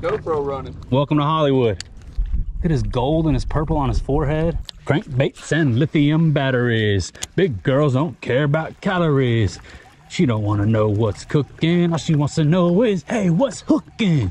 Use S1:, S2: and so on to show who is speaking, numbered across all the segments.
S1: GoPro running.
S2: Welcome to Hollywood. Look at his gold and his purple on his forehead. Crankbaits and lithium batteries. Big girls don't care about calories. She don't want to know what's cooking. All she wants to know is, hey, what's hooking?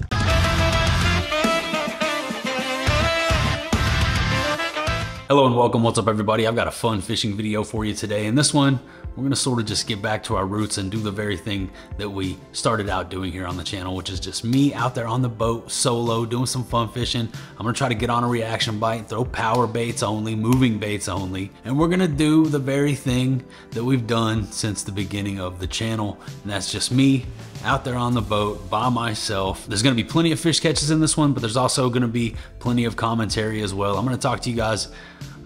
S2: Hello and welcome. What's up, everybody? I've got a fun fishing video for you today. In this one, we're gonna sort of just get back to our roots and do the very thing that we started out doing here on the channel, which is just me out there on the boat solo doing some fun fishing. I'm gonna try to get on a reaction bite, throw power baits only, moving baits only, and we're gonna do the very thing that we've done since the beginning of the channel, and that's just me out there on the boat by myself. There's gonna be plenty of fish catches in this one, but there's also gonna be plenty of commentary as well. I'm gonna talk to you guys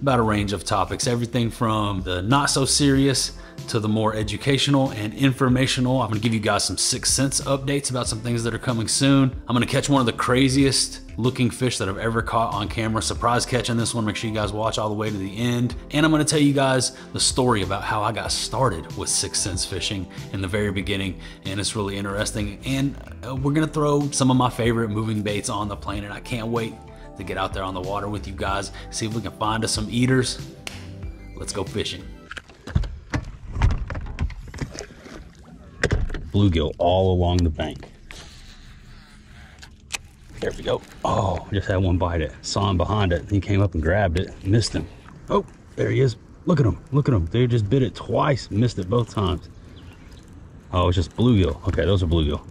S2: about a range of topics, everything from the not so serious to the more educational and informational. I'm gonna give you guys some Sixth Sense updates about some things that are coming soon. I'm gonna catch one of the craziest looking fish that I've ever caught on camera. Surprise catch on this one. Make sure you guys watch all the way to the end. And I'm gonna tell you guys the story about how I got started with Sixth Sense fishing in the very beginning. And it's really interesting. And we're gonna throw some of my favorite moving baits on the planet. I can't wait to get out there on the water with you guys, see if we can find us some eaters. Let's go fishing. Bluegill all along the bank. There we go. Oh, just had one bite it. Saw him behind it. He came up and grabbed it. Missed him. Oh, there he is. Look at him. Look at him. They just bit it twice. Missed it both times. Oh, it's just bluegill. Okay, those are bluegill.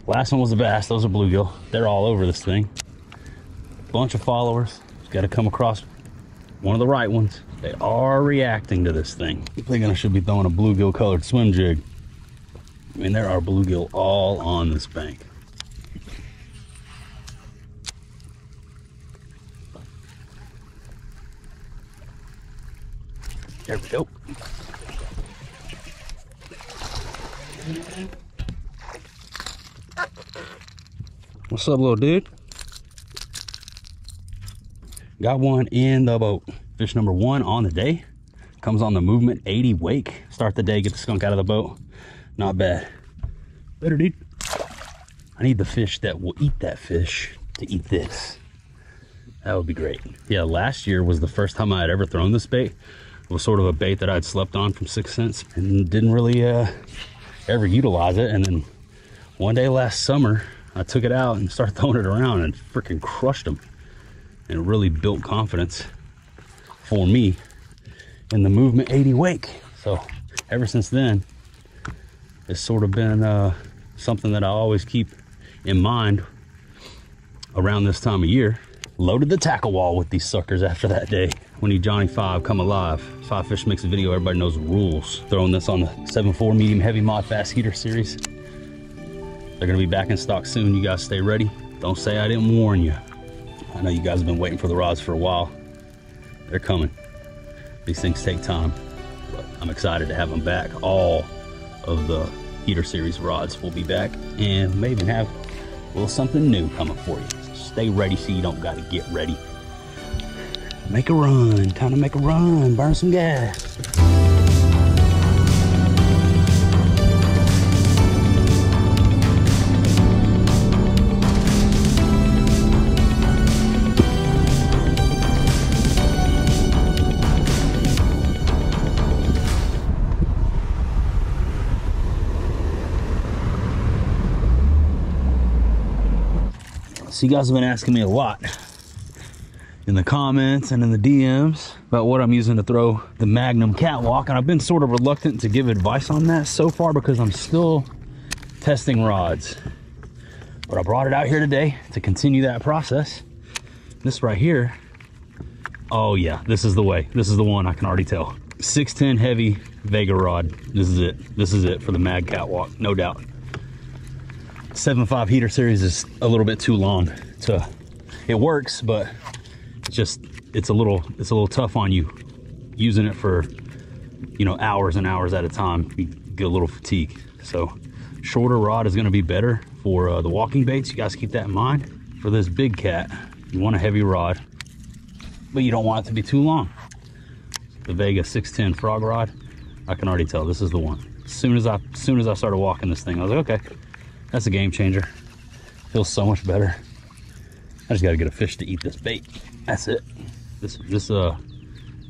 S2: Last one was the bass. Those are bluegill. They're all over this thing. Bunch of followers. Just got to come across one of the right ones. They are reacting to this thing. I'm thinking I should be throwing a bluegill colored swim jig. I mean, there are bluegill all on this bank. There we go. What's up, little dude? Got one in the boat. Fish number 1 on the day. Comes on the Movement 80 wake. Start the day, get the skunk out of the boat. Not bad. Better, dude. I need the fish that will eat that fish to eat this. That would be great. Yeah, last year was the first time I had ever thrown this bait. It was sort of a bait that I'd slept on from Sixth Sense and didn't really ever utilize it. And then one day last summer, I took it out and started throwing it around and freaking crushed them. And it really built confidence for me in the Movement 80 wake. So ever since then, it's sort of been something that I always keep in mind around this time of year. Loaded the tackle wall with these suckers after that day. We need Johnny 5 come alive. 5 Fish makes a video, everybody knows the rules. Throwing this on the 7.4 medium heavy mod fast heater series. They're gonna be back in stock soon. You guys stay ready. Don't say I didn't warn you. I know you guys have been waiting for the rods for a while. They're coming. These things take time, but I'm excited to have them back. All of the heater series rods will be back, and may even have a little something new coming for you. So stay ready so you don't got to get ready. Make a run. Time to make a run. Burn some gas. So you guys have been asking me a lot in the comments and in the DMs about what I'm using to throw the Magnum catwalk, and I've been sort of reluctant to give advice on that so far because I'm still testing rods. But I brought it out here today to continue that process. This right here, oh yeah, this is the way. This is the one, I can already tell. 610 heavy Vega rod. This is it. This is it for the Mag catwalk, no doubt. 7.5 heater series is a little bit too long to, it works, but it's a little tough on you using it for, you know, hours and hours at a time. You get a little fatigue. So shorter rod is going to be better for the walking baits. You guys keep that in mind. For this big cat, you want a heavy rod, but you don't want it to be too long. The Vega 610 frog rod, I can already tell this is the one. As soon as I started walking this thing, I was like, okay, that's a game changer. Feels so much better. I just gotta get a fish to eat this bait. That's it. This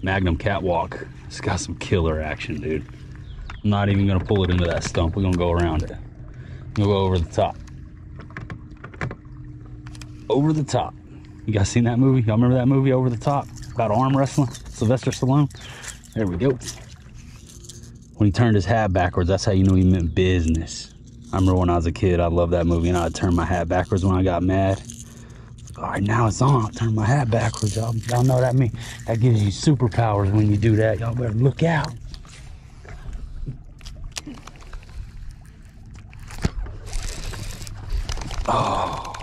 S2: Magnum Catwalk, it's got some killer action, dude. I'm not even gonna pull it into that stump. We're gonna go around it. We'll go over the top. Over the Top. You guys seen that movie? Y'all remember that movie, Over the Top? About arm wrestling? Sylvester Stallone? There we go. When he turned his hat backwards, that's how you knew he meant business. I remember when I was a kid, I loved that movie, and I'd turn my hat backwards when I got mad. All right, now it's on. I'll turn my hat backwards. Y'all know what I mean? That gives you superpowers when you do that. Y'all better look out. Oh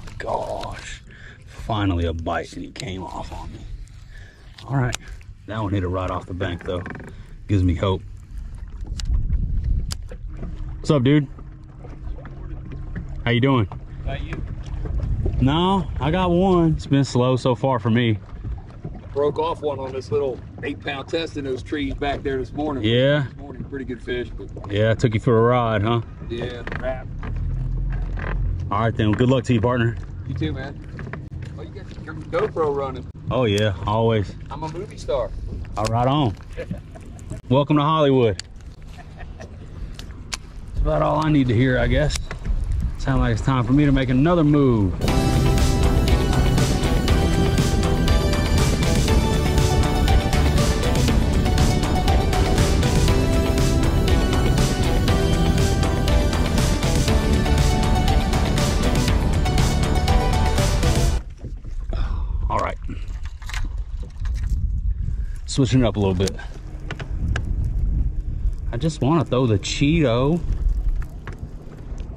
S2: my gosh. Finally a bite, and he came off on me. All right, that one hit it right off the bank though. Gives me hope. What's up, dude? How you doing?
S1: How about you?
S2: No, I got one. It's been slow so far for me.
S1: Broke off one on this little 8-pound test in those trees back there this morning.
S2: Yeah.
S1: This morning, pretty good fish. But
S2: Yeah, I took you for a ride, huh?
S1: yeah, wrap.
S2: All right then, well, good luck to you, partner.
S1: You too, man. Oh, you got your GoPro running.
S2: Oh yeah, always.
S1: I'm a movie star.
S2: All right on. Welcome to Hollywood. That's about all I need to hear, I guess. Sounds like it's time for me to make another move. All right. Switching it up a little bit. I just want to throw the Cheeto.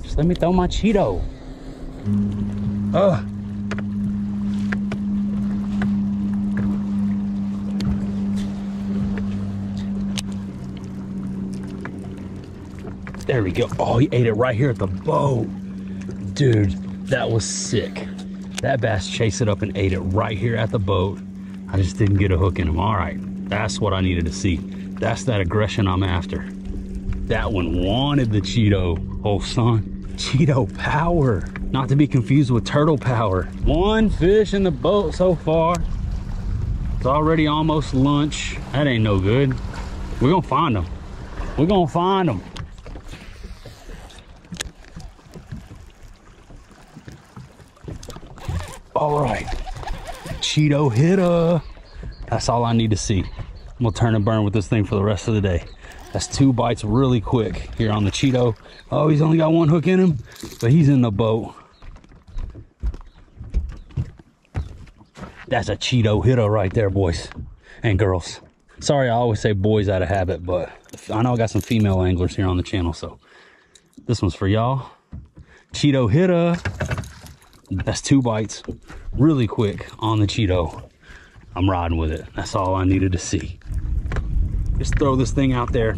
S2: Just let me throw my Cheeto. Ugh. There we go. Oh, he ate it right here at the boat. Dude, that was sick. That bass chased it up and ate it right here at the boat. I just didn't get a hook in him. All right, that's what I needed to see. That's that aggression I'm after. That one wanted the Cheeto, oh son. Cheeto power, not to be confused with turtle power. One fish in the boat so far. It's already almost lunch. That ain't no good. We're gonna find them. We're gonna find them. All right, Cheeto hitter. That's all I need to see. I'm gonna turn and burn with this thing for the rest of the day. That's 2 bites really quick here on the Cheeto. Oh, he's only got 1 hook in him, but he's in the boat. That's a Cheeto hitter right there, boys and girls. Sorry, I always say boys out of habit, but I know I got some female anglers here on the channel, so this one's for y'all. Cheeto hitter. That's 2 bites really quick on the Cheeto. I'm riding with it. That's all I needed to see. Just throw this thing out there,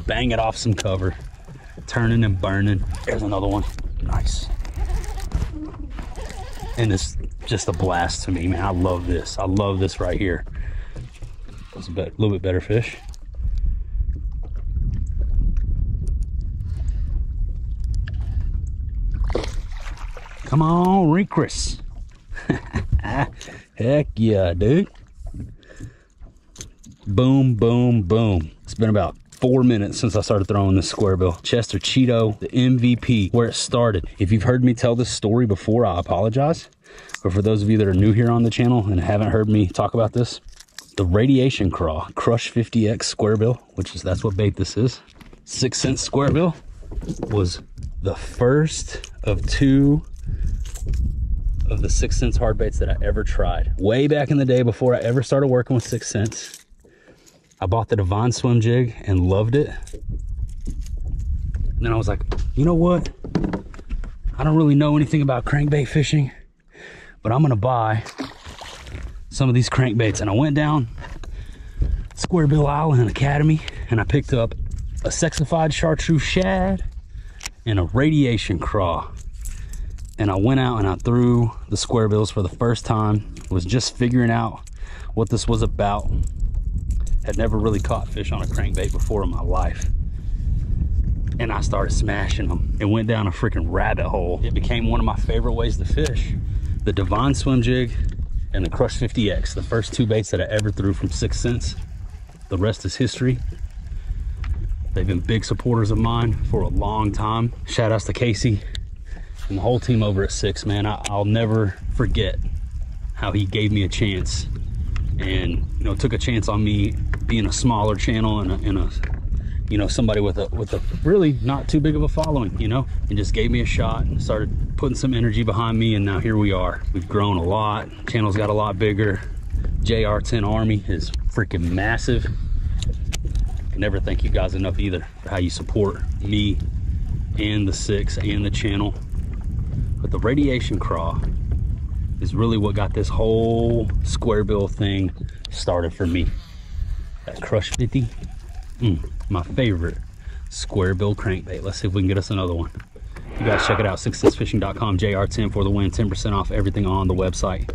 S2: bang it off some cover, turning and burning. There's another one. Nice. And it's just a blast to me, man. I love this. I love this right here. It's a little bit better fish. Come on, Rinkris. Heck yeah, dude. Boom, boom, boom. It's been about 4 minutes since I started throwing this square bill. Chester Cheeto, the MVP, where it started. If you've heard me tell this story before, I apologize. But for those of you that are new here on the channel and haven't heard me talk about this, the Radiation Craw Crush 50X square bill, that's what bait this is. 6 cent square bill was the first of 2 of the 6 cents hard baits that I ever tried. Way back in the day before I ever started working with 6 cents. I bought the Divine Swim Jig and loved it. And then I was like, you know what? I don't really know anything about crankbait fishing, but I'm gonna buy some of these crankbaits. And I went down Square Bill Island Academy and I picked up a sexified chartreuse shad and a Radiation Craw. And I went out and I threw the square bills for the first time. Was just figuring out what this was about. Had never really caught fish on a crankbait before in my life. and I started smashing them. It went down a freaking rabbit hole. It became one of my favorite ways to fish. The Divine Swim Jig and the Crush 50X, the first two baits that I ever threw from 6th Sense. The rest is history. They've been big supporters of mine for a long time. Shout outs to Casey and the whole team over at 6, man. I'll never forget how he gave me a chance and, you know, took a chance on me being a smaller channel and a you know, somebody with a really not too big of a following, you know, and just gave me a shot and started putting some energy behind me, and now here we are. We've grown a lot. Channel's got a lot bigger. JR10 Army is freaking massive. I can never thank you guys enough either for how you support me and the 6 and the channel. But the radiation craw is really what got this whole square bill thing started for me. That Crush 50. My favorite square bill crankbait. Let's see if we can get us another one. You guys check it out, 6censefishing.com, JR10 for the win, 10% off everything on the website.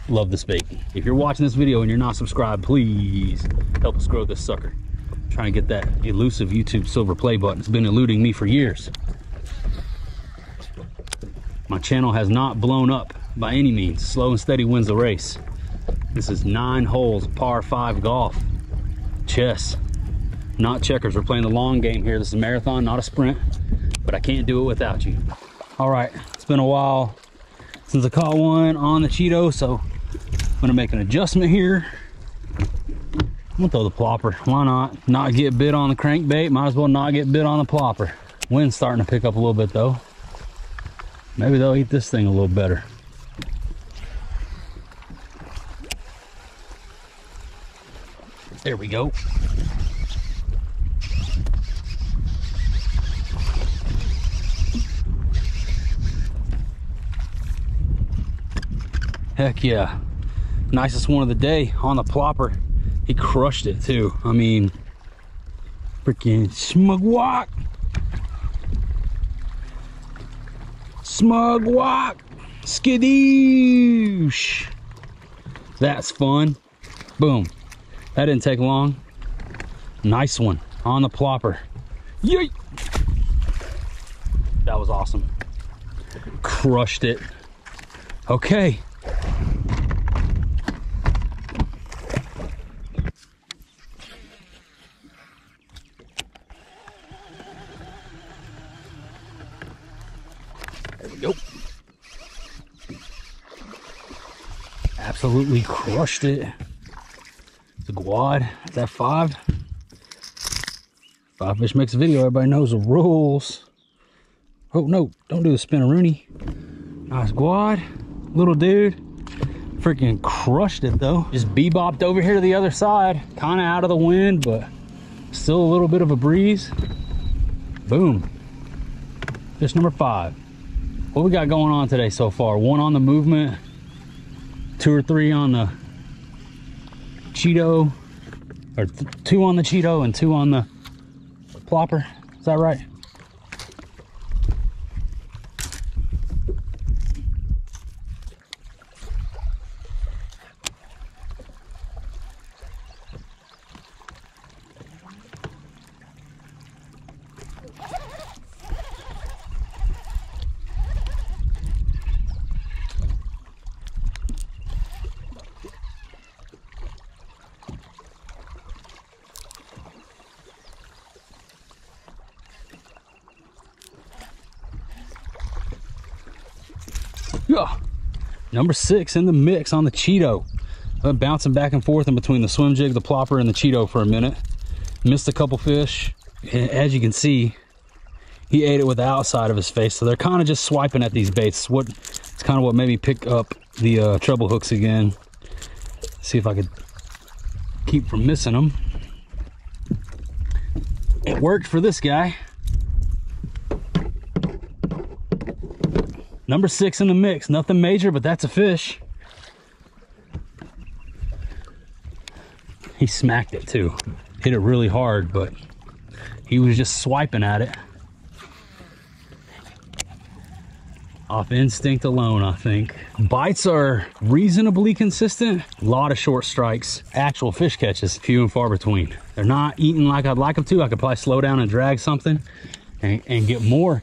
S2: Love this bait. If you're watching this video and you're not subscribed, please help us grow this sucker. I'm trying to get that elusive YouTube silver play button. It's been eluding me for years. My channel has not blown up by any means. Slow and steady wins the race. This is 9 holes, par 5 golf. Chess, not checkers. We're playing the long game here. This is a marathon, not a sprint, but I can't do it without you. All right, it's been a while since I caught one on the Cheeto, so I'm gonna make an adjustment here. I'm gonna throw the plopper. Why not? Not get bit on the crankbait, might as well not get bit on the plopper. Wind's starting to pick up a little bit though. Maybe they'll eat this thing a little better. There we go. Heck yeah. Nicest one of the day on the plopper. He crushed it too. I mean, freaking smugwalk. Smugwalk. Skadoosh. That's fun. Boom. That didn't take long. Nice one on the plopper. Yay! That was awesome. Crushed it. Okay. There we go. Absolutely crushed it. The quad, is that 5? 5 fish makes a video, everybody knows the rules. Oh no, don't do the spinneroonie. Nice quad, little dude. Freaking crushed it though. Just bebopped over here to the other side, kind of out of the wind, but still a little bit of a breeze. Boom. Fish number 5. What we got going on today so far? 1 on the movement, 2 or 3 on the Cheeto, or 2 on the Cheeto and 2 on the plopper. Is that right? Yeah. Number 6 in the mix on the Cheeto. I've been bouncing back and forth in between the swim jig, the plopper, and the Cheeto for a minute. Missed a couple fish. And as you can see, he ate it with the outside of his face. So they're kind of just swiping at these baits. It's kind of what made me pick up the treble hooks again. See if I could keep from missing them. It worked for this guy. Number 6 in the mix. Nothing major, but that's a fish. He smacked it too. Hit it really hard, but he was just swiping at it. off instinct alone, I think. Bites are reasonably consistent. A lot of short strikes. Actual fish catches, few and far between. They're not eating like I'd like them to. I could probably slow down and drag something and get more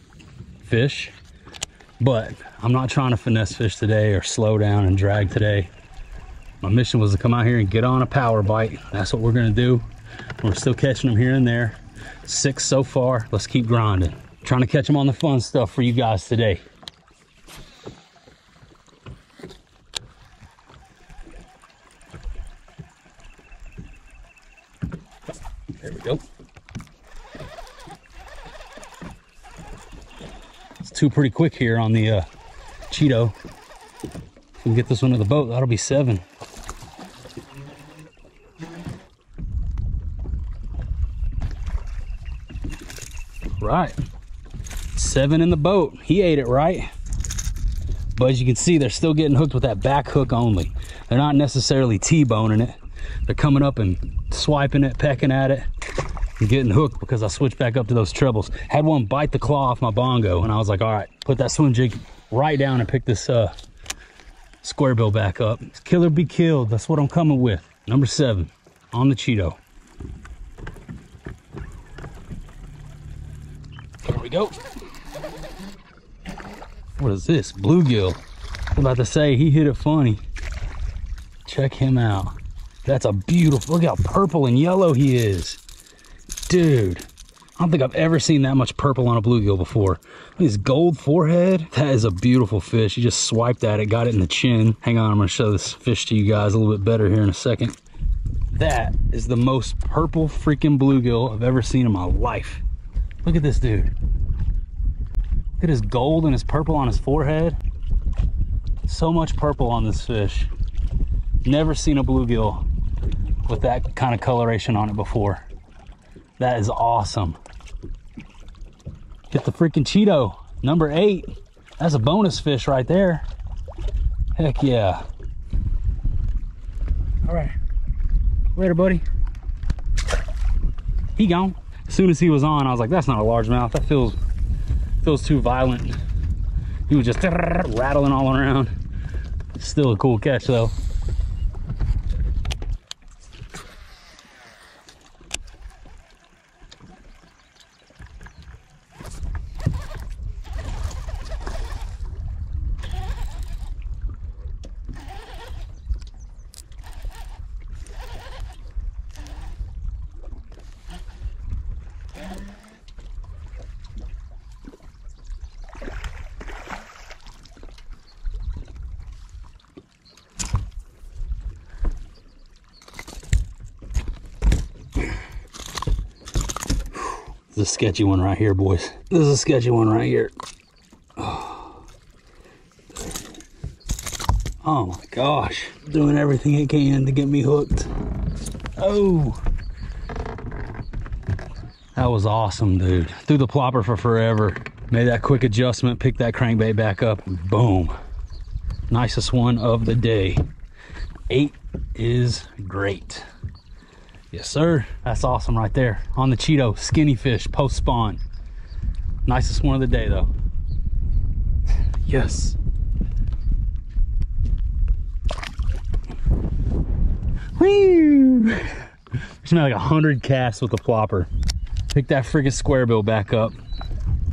S2: fish, but I'm not trying to finesse fish today or slow down and drag today. My mission was to come out here and get on a power bite. That's what we're gonna do. We're still catching them here and there. 6 so far. Let's keep grinding. Trying to catch them on the fun stuff for you guys today. There we go. It's 2 pretty quick here on the Cheeto. If we can get this one to the boat, that'll be 7. Right. 7 in the boat. He ate it right. But as you can see, they're still getting hooked with that back hook only. They're not necessarily T-boning it. They're coming up and swiping it, pecking at it, and getting hooked because I switched back up to those trebles. Had one bite the claw off my bongo, and I was like, all right, put that swim jig right down and pick this square bill back up. Killer be killed. That's what I'm coming with. Number 7 on the Cheeto. There we go. What is this? Bluegill. I'm about to say he hit it funny. Check him out. That's a beautiful, look how purple and yellow he is. Dude, I don't think I've ever seen that much purple on a bluegill before. Look at his gold forehead. That is a beautiful fish. He just swiped at it, got it in the chin. Hang on, I'm gonna show this fish to you guys a little bit better here in a second. That is the most purple freaking bluegill I've ever seen in my life. Look at this dude. Look at his gold and his purple on his forehead. So much purple on this fish. Never seen a bluegill with that kind of coloration on it before. That is awesome. Hit the freaking Cheeto. Number 8. That's a bonus fish right there. Heck yeah. All right. Later, buddy. He gone. As soon as he was on, I was like, that's not a largemouth. That feels too violent. He was just rattling all around. Still a cool catch though. This is a sketchy one right here, boys. This is a sketchy one right here. Oh my gosh. Doing everything it can to get me hooked. Oh. That was awesome, dude. Threw the plopper for forever. Made that quick adjustment, picked that crankbait back up, and boom. Nicest one of the day. 8 is great. Yes, sir. That's awesome right there. On the Cheeto, skinny fish, post spawn. Nicest one of the day, though. Yes. Woo! Just made like 100 casts with the plopper. Pick that friggin' square bill back up.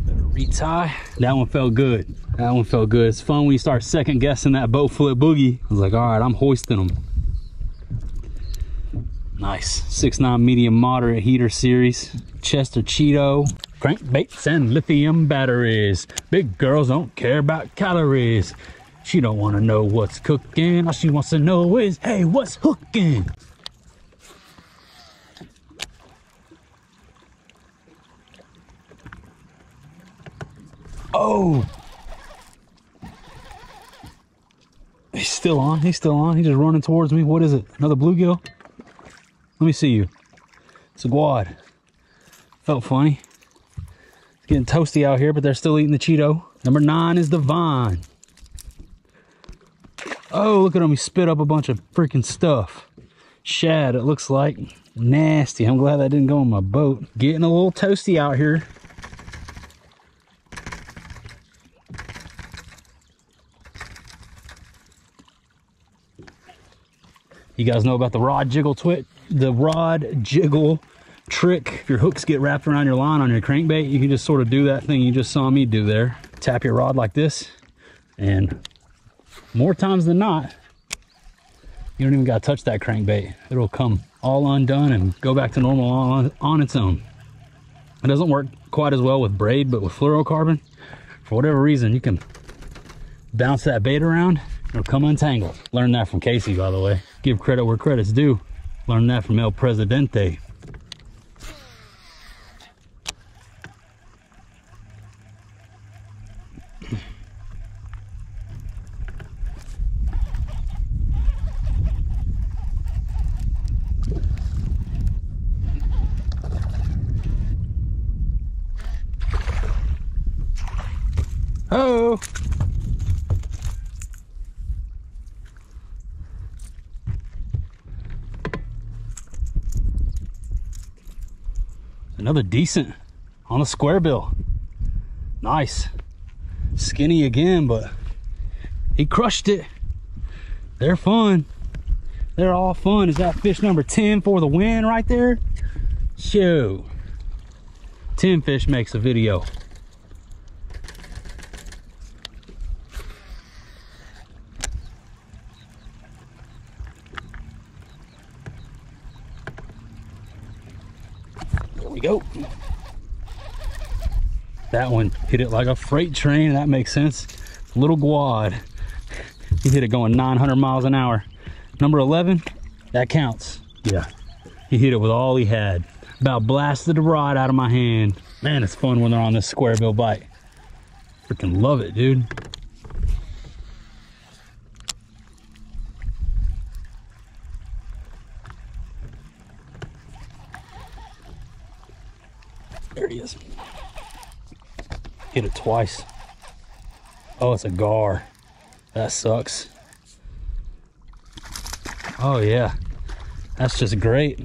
S2: Better retie. That one felt good. That one felt good. It's fun when you start second guessing that boat flip boogie. I was like, all right, I'm hoisting them. Nice. 6'9" medium moderate heater series. Chester Cheeto. Crankbaits and lithium batteries. Big girls don't care about calories. She don't want to know what's cooking. All she wants to know is, hey, what's hooking? Oh. He's still on. He's still on. He's just running towards me. What is it? Another bluegill? Let me see you. It's a guad. Felt funny. It's getting toasty out here, but they're still eating the Cheeto. Number 9 is the Vine. Oh, look at him. He spit up a bunch of freaking stuff. Shad, it looks like. Nasty. I'm glad that didn't go on my boat. Getting a little toasty out here. You guys know about the rod jiggle trick. If your hooks get wrapped around your line on your crankbait, you can just sort of do that thing you just saw me do there. Tap your rod like this, and more times than not, you don't even got to touch that crankbait. It'll come all undone and go back to normal on its own. It doesn't work quite as well with braid, but with fluorocarbon, for whatever reason, you can bounce that bait around, it'll come untangled. Learned that from Casey, by the way. Give credit where credit's due. Learned that from El Presidente. Oh! Another decent on the square bill. Nice. Skinny again, but he crushed it. They're fun. They're all fun. Is that fish number 10 for the win right there? Shoot. 10 fish makes a video. There we go. That one hit it like a freight train. That makes sense. Little guad. He hit it going 900 miles an hour. Number 11, that counts. Yeah, he hit it with all he had. About blasted the rod out of my hand. Man, it's fun when they're on this square bill bite. Freaking love it, dude. There he is. Hit it twice. Oh, it's a gar. That sucks. Oh yeah, that's just great.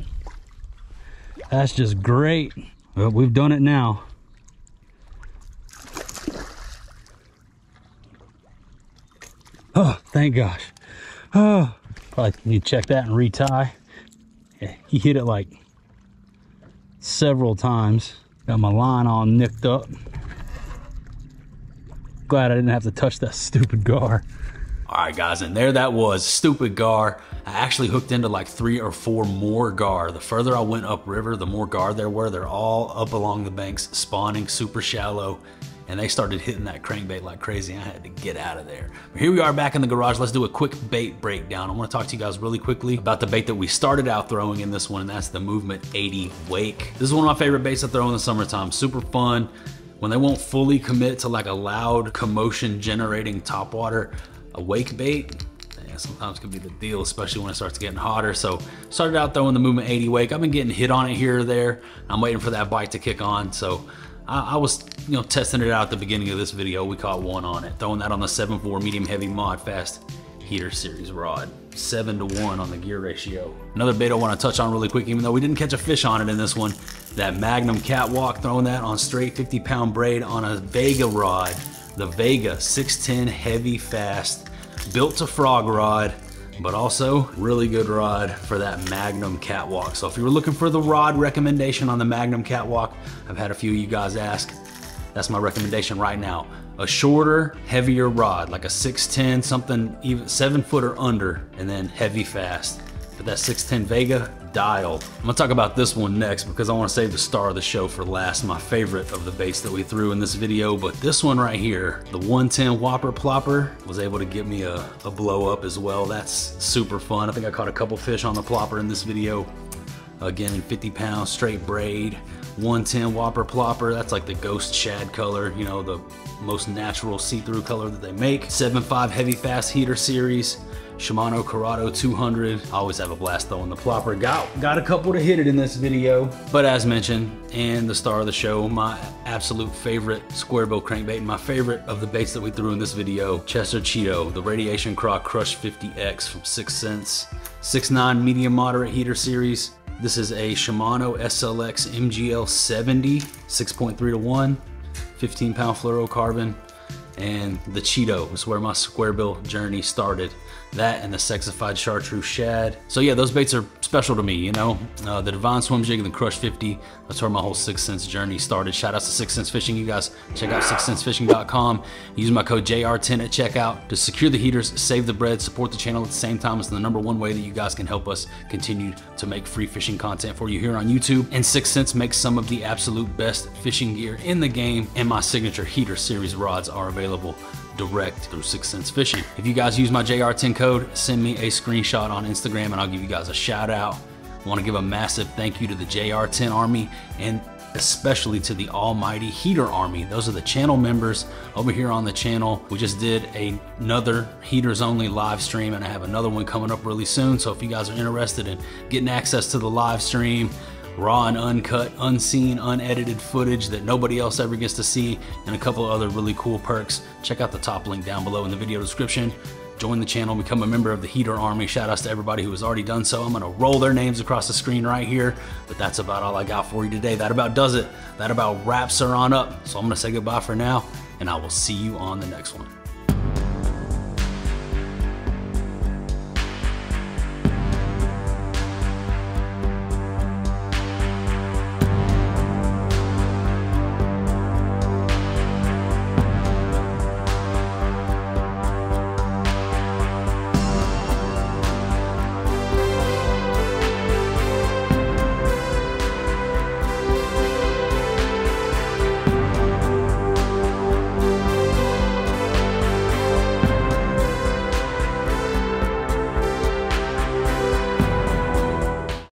S2: That's just great. Well, we've done it now. Oh, thank gosh. Oh, probably need to check that and retie. Yeah, he hit it like several times. Got my line all nicked up. Glad I didn't have to touch that stupid gar. All right, guys, and there that was, stupid gar. I actually hooked into like 3 or 4 more gar. The further I went upriver, the more gar there were. They're all up along the banks, spawning super shallow, and they started hitting that crankbait like crazy. I had to get out of there. But here we are back in the garage. Let's do a quick bait breakdown. I want to talk to you guys really quickly about the bait that we started out throwing in this one, and that's the Movement 80 Wake. This is one of my favorite baits to throw in the summertime. Super fun. When they won't fully commit to like a loud commotion generating topwater, a wake bait, yeah, sometimes can be the deal, especially when it starts getting hotter. So started out throwing the Movement 80 Wake. I've been getting hit on it here or there. I'm waiting for that bite to kick on. So I was, testing it out at the beginning of this video. We caught one on it, throwing that on the 7.4 medium heavy mod fast heater series rod. 7-to-1 on the gear ratio. Another bait I want to touch on really quick, even though we didn't catch a fish on it in this one, that Magnum Catwalk, throwing that on straight 50-pound braid on a Vega rod. The Vega 610 heavy fast, built to frog rod, but also really good rod for that Magnum Catwalk. So if you were looking for the rod recommendation on the Magnum Catwalk, I've had a few of you guys ask, that's my recommendation right now. A shorter, heavier rod, like a 610, something even 7 foot or under, and then heavy fast. But that 610 Vega, dialed. I'm gonna talk about this one next because I wanna save the star of the show for last, my favorite of the baits that we threw in this video. But this one right here, the 110 Whopper Plopper, was able to get me a blow up as well. That's super fun. I think I caught a couple fish on the plopper in this video. Again, in 50-pound straight braid. 110 Whopper Plopper, that's like the ghost shad color, the most natural see-through color that they make. 7.5 heavy fast heater series. Shimano Corrado 200. I always have a blast throwing the plopper. Got a couple to hit it in this video. But as mentioned, and the star of the show, my absolute favorite square bill crankbait, and my favorite of the baits that we threw in this video, Chester Cheeto, the Radiation Croc Crush 50X from 6 Cents. 6.9 medium moderate heater series. This is a Shimano SLX MGL 70, 6.3-to-1, 15-pound fluorocarbon. and the Cheeto is where my square bill journey started. That and the sexified chartreuse shad. So yeah, those baits are special to me, you know. The Divine Swim Jig and the Crush 50, that's where my whole 6th Sense journey started. Shout out to 6th Sense Fishing. You guys check out 6thsensefishing.com. Use my code JR10 at checkout to secure the heaters, save the bread, support the channel at the same time. It's the #1 way that you guys can help us continue to make free fishing content for you here on YouTube. And 6th Sense makes some of the absolute best fishing gear in the game, and my signature heater series rods are available direct through 6th Sense Fishing. If you guys use my JR10 code, send me a screenshot on Instagram and I'll give you guys a shout out. I want to give a massive thank you to the JR10 Army and especially to the Almighty Heater Army. Those are the channel members over here on the channel. We just did another Heaters Only live stream and I have another one coming up really soon. So if you guys are interested in getting access to the live stream, raw and uncut, unseen, unedited footage that nobody else ever gets to see, and a couple of other really cool perks, check out the top link down below in the video description. Join the channel, become a member of the Heater Army. Shout outs to everybody who has already done so. I'm gonna roll their names across the screen right here, but that's about all I got for you today. That about does it. That about wraps her on up. So I'm gonna say goodbye for now, and I will see you on the next one.